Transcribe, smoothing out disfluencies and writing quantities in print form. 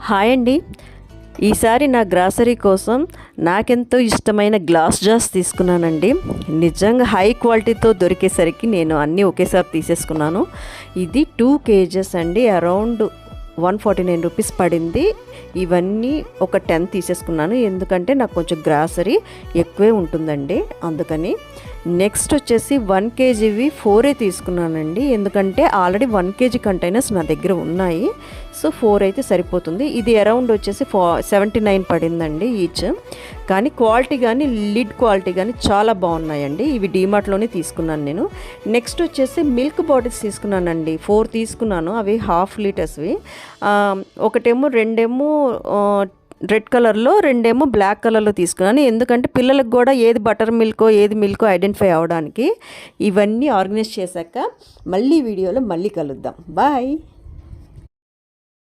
Hi అండి. ఈసారి నా గ్రాసరీ కోసం నాకెంతో ఇష్టమైన గ్లాస్ జార్స్ తీసుకున్నానండి. నిజంగా హై క్వాలిటీతో దొరికేసరికి నేను అన్నీ ఒకేసారి తీసేసుకున్నాను. ఇది 2 kgs అండి, అరౌండ్ 149 రూపీస్ పడింది. ఇవన్నీ ఒక 10 తీసేసుకున్నాను, ఎందుకంటే నాకు కొంచెం గ్రాసరీ ఎక్కువే ఉంటుందండి అందుకని. నెక్స్ట్ వచ్చేసి 1 kgవి 4 తీసుకున్నానండి, ఎందుకంటే ఆల్రెడీ 1 kg కంటైనర్స్ నా దగ్గర ఉన్నాయి. సో 4 అయితే సరిపోతుంది. ఇది అరౌండ్ వచ్చేసి 79 పడిందండి ఈచ్. కానీ క్వాలిటీ కానీ లిడ్ క్వాలిటీ కానీ చాలా బాగున్నాయండి. ఇవి డీమార్ట్లోనే తీసుకున్నాను నేను. నెక్స్ట్ వచ్చేసి మిల్క్ బాటిల్స్ తీసుకున్నానండి, 4 తీసుకున్నాను. అవి 1/2 లీటర్స్వి. ఒకటేమో రెండేమో రెడ్ కలర్లో, రెండేమో బ్లాక్ కలర్లో తీసుకున్నాను, ఎందుకంటే పిల్లలకు కూడా ఏది బటర్ మిల్కో ఏది మిల్కో ఐడెంటిఫై అవ్వడానికి. ఇవన్నీ ఆర్గనైజ్ చేశాక మళ్ళీ వీడియోలో మళ్ళీ కలుద్దాం. బాయ్.